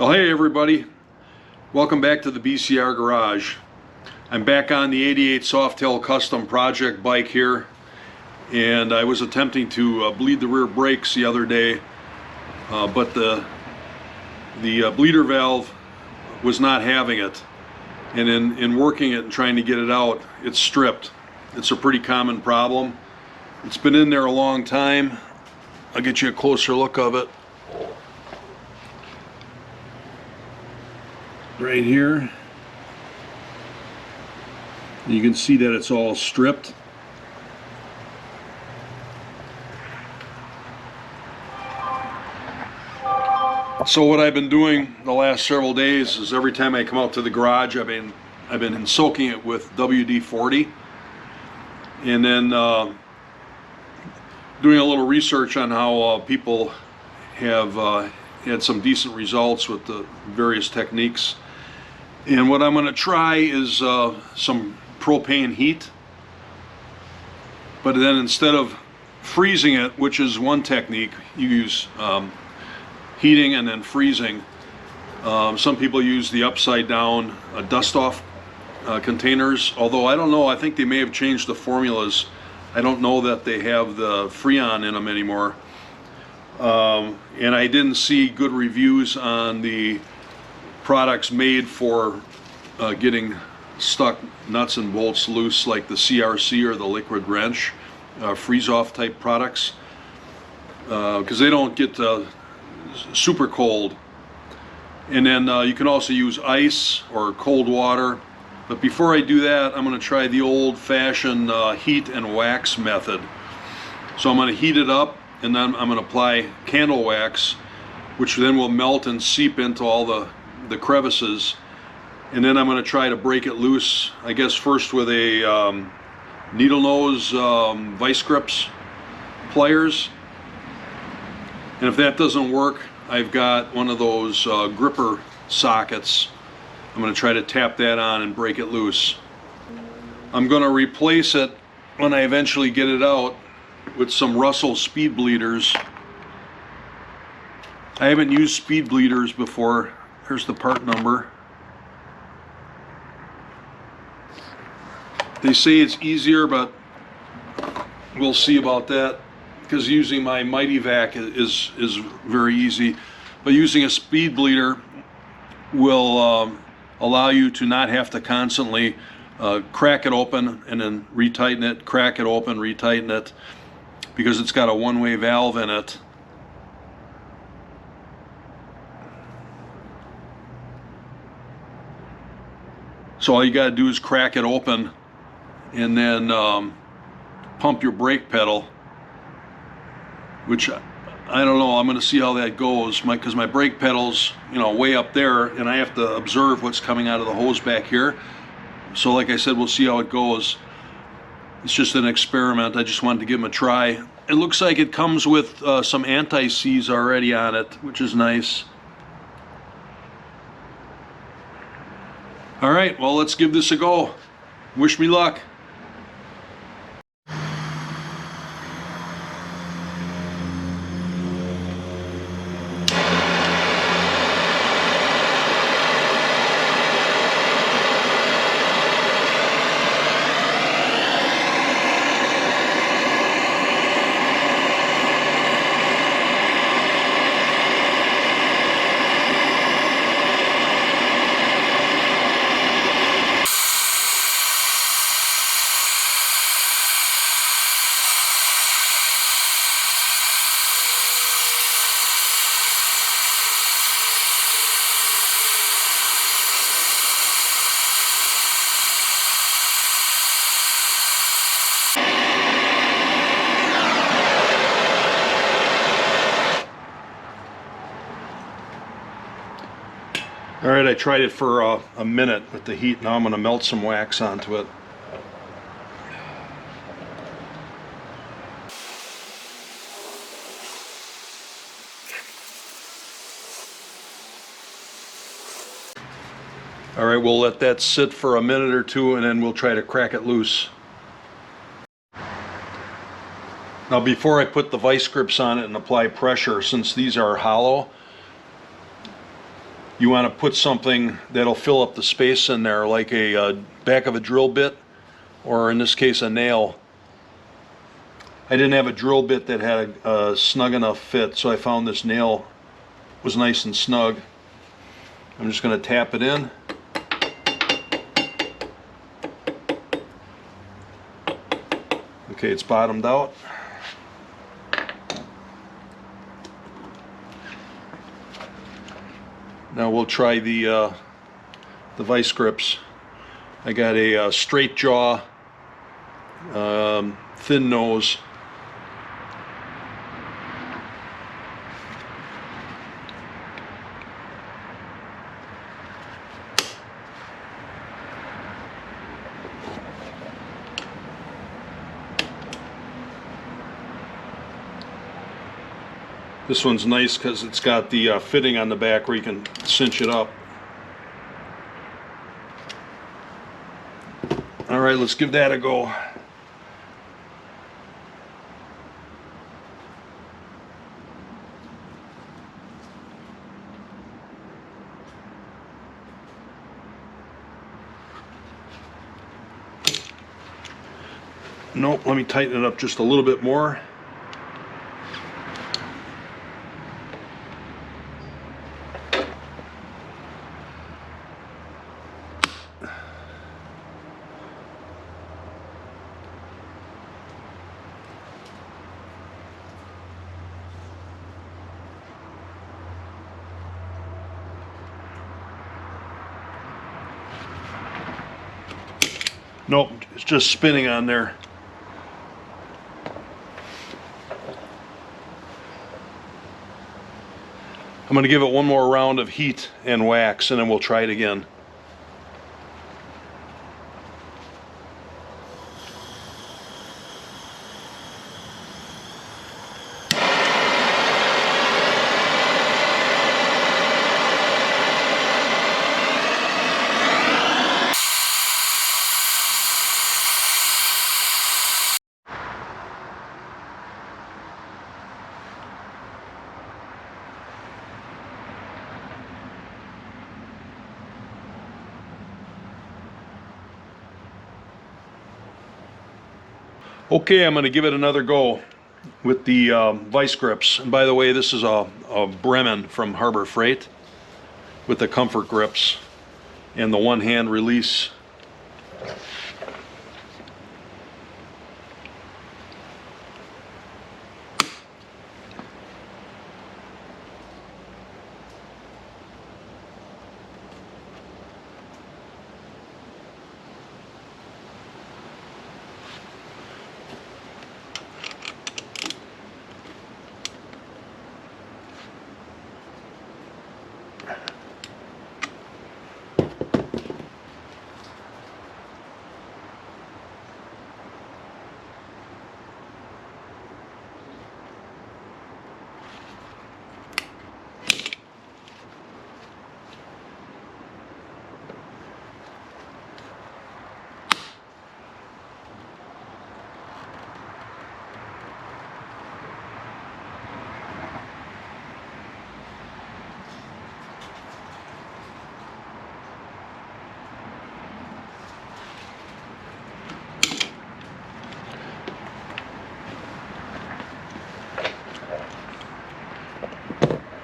Well, hey everybody, welcome back to the BCR Garage. I'm back on the 88 Softail Custom project bike here, and I was attempting to bleed the rear brakes the other day, but the bleeder valve was not having it, and in working it and trying to get it out, it's stripped. It's a pretty common problem. It's been in there a long time. I'll get you a closer look of it. Right here, you can see that it's all stripped. So what I've been doing the last several days is every time I come out to the garage, I've been soaking it with WD-40, and then doing a little research on how people have had some decent results with the various techniques. And what I'm going to try is some propane heat, but then instead of freezing it, which is one technique, you use heating and then freezing. Some people use the upside down dust off containers, although I don't know, I think they may have changed the formulas. I don't know that they have the Freon in them anymore. And I didn't see good reviews on the products made for getting stuck nuts and bolts loose, like the CRC or the liquid wrench, freeze-off type products, because they don't get super cold. And then you can also use ice or cold water. But before I do that, I'm going to try the old-fashioned heat and wax method. So I'm going to heat it up, and then I'm going to apply candle wax, which then will melt and seep into all the crevices. And then I'm going to try to break it loose, I guess first with a needle nose vice grips pliers. And if that doesn't work, I've got one of those gripper sockets. I'm going to try to tap that on and break it loose. I'm going to replace it when I eventually get it out with some Russell speed bleeders. I haven't used speed bleeders before. Here's the part number. They say it's easier, but we'll see about that, because using my Mighty Vac is very easy. But using a speed bleeder will allow you to not have to constantly crack it open and then retighten it, crack it open, retighten it, because it's got a one-way valve in it. So all you got to do is crack it open and then pump your brake pedal, which I don't know, I'm going to see how that goes, because my brake pedal's, you know, way up there, and I have to observe what's coming out of the hose back here. So like I said, we'll see how it goes. It's just an experiment. I just wanted to give them a try. It looks like it comes with some anti-seize already on it, which is nice. All right, well, let's give this a go. Wish me luck. All right, I tried it for a minute with the heat. Now I'm going to melt some wax onto it. All right, we'll let that sit for a minute or two, and then we'll try to crack it loose. Now before I put the vice grips on it and apply pressure, since these are hollow, you want to put something that'll fill up the space in there, like a back of a drill bit, or in this case a nail. I didn't have a drill bit that had a snug enough fit, so I found this nail was nice and snug. I'm just going to tap it in. Okay, it's bottomed out. Now we'll try the vice grips. I got a straight jaw, thin nose. This one's nice because it's got the fitting on the back where you can cinch it up. All right, let's give that a go. Nope, let me tighten it up just a little bit more. Nope, it's just spinning on there. I'm going to give it one more round of heat and wax, and then we'll try it again. Okay, I'm going to give it another go with the vice grips. And by the way, this is a Bremen from Harbor Freight with the comfort grips and the one-hand release.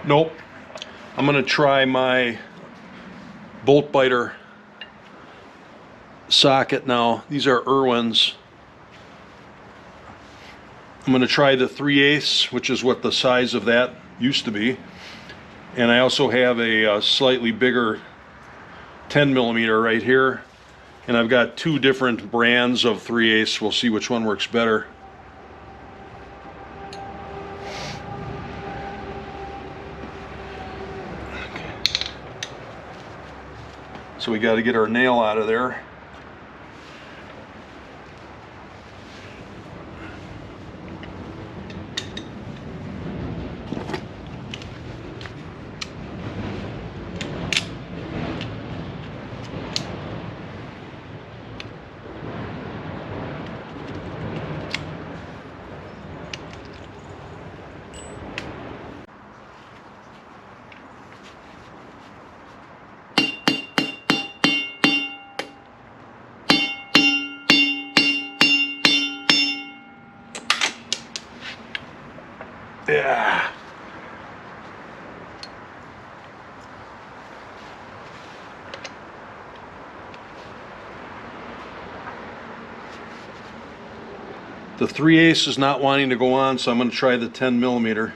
Nope. I'm going to try my bolt biter socket now. These are Irwins. I'm going to try the 3/8, which is what the size of that used to be. And I also have a slightly bigger 10 millimeter right here. And I've got two different brands of 3/8. We'll see which one works better. So we got to get our nail out of there. Yeah. The 3/8 is not wanting to go on, so I'm going to try the 10mm.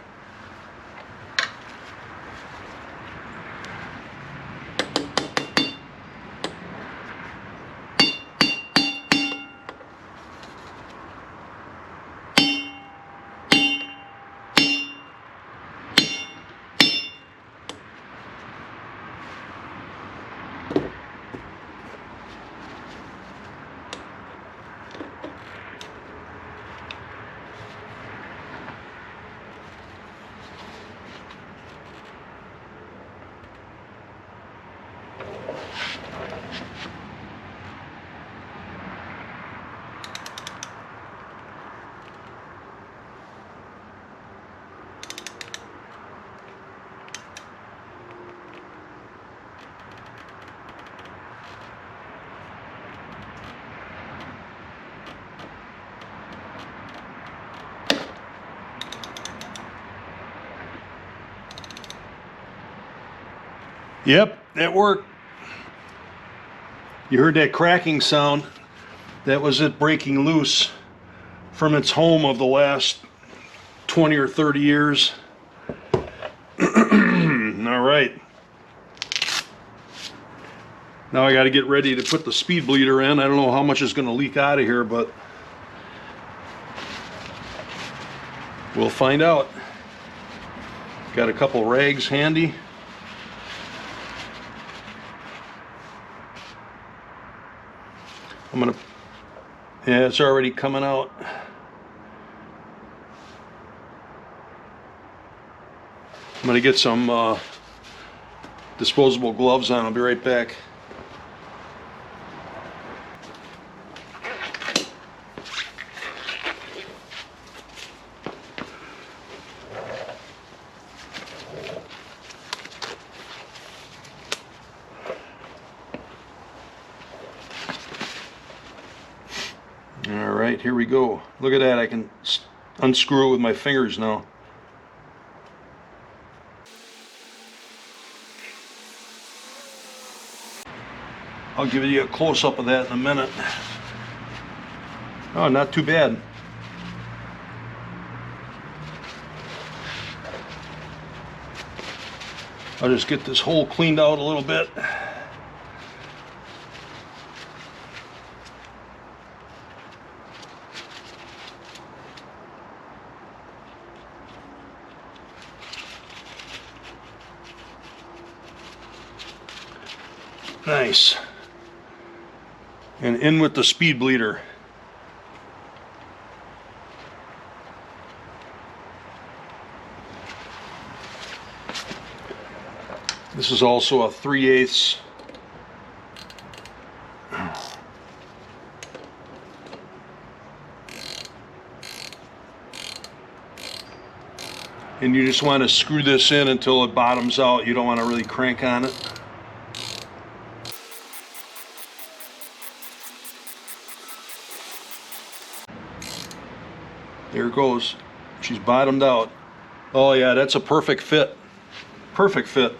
Yep, that worked. You heard that cracking sound. That was it breaking loose from its home of the last 20 or 30 years. All right. Now I got to get ready to put the speed bleeder in. I don't know how much is going to leak out of here, but we'll find out. Got a couple rags handy. I'm gonna, yeah, it's already coming out. I'm gonna get some disposable gloves on. I'll be right back. Alright, here we go. Look at that, I can unscrew it with my fingers now. I'll give you a close-up of that in a minute. Oh, not too bad. I'll just get this hole cleaned out a little bit. Nice. And in with the speed bleeder. This is also a 3/8. And you just want to screw this in until it bottoms out. You don't want to really crank on it. There it goes. She's bottomed out. Oh yeah, that's a perfect fit. Perfect fit.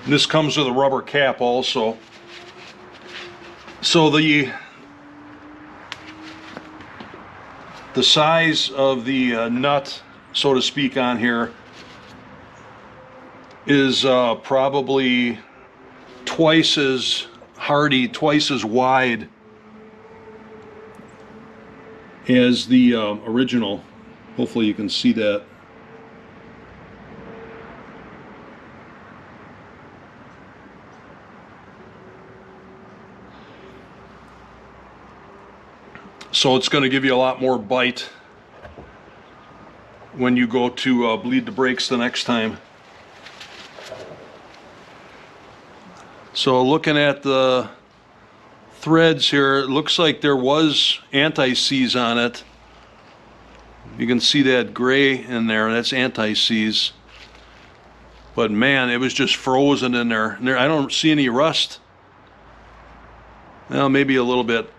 And this comes with a rubber cap also. So the size of the nut, so to speak, on here is probably twice as hardy, twice as wide as the original. Hopefully you can see that. So it's going to give you a lot more bite when you go to bleed the brakes the next time. So looking at the threads here, it looks like there was anti-seize on it. You can see that gray in there, that's anti-seize. But man, it was just frozen in there. I don't see any rust. Well, maybe a little bit.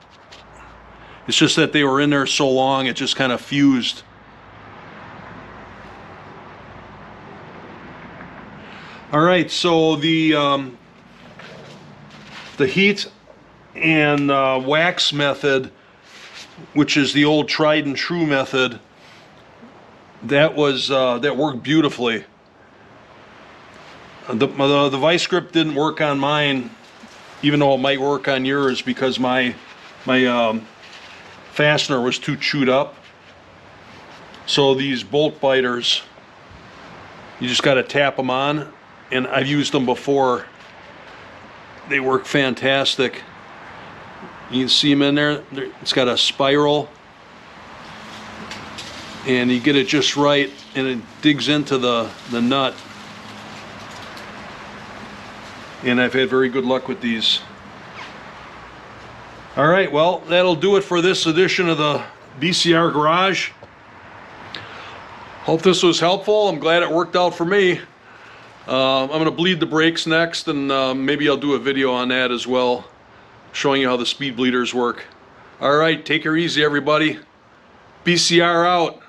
It's just that they were in there so long, it just kind of fused. All right, so the heat and wax method, which is the old tried and true method, that worked beautifully. The vice grip didn't work on mine, even though it might work on yours, because my fastener was too chewed up. So these bolt biters, you just got to tap them on, and I've used them before. They work fantastic. You can see them in there. It's got a spiral, and you get it just right, and it digs into the nut. And I've had very good luck with these. All right, well, that'll do it for this edition of the BCR Garage. Hope this was helpful. I'm glad it worked out for me. I'm going to bleed the brakes next, and maybe I'll do a video on that as well, showing you how the speed bleeders work. All right, take her easy, everybody. BCR out.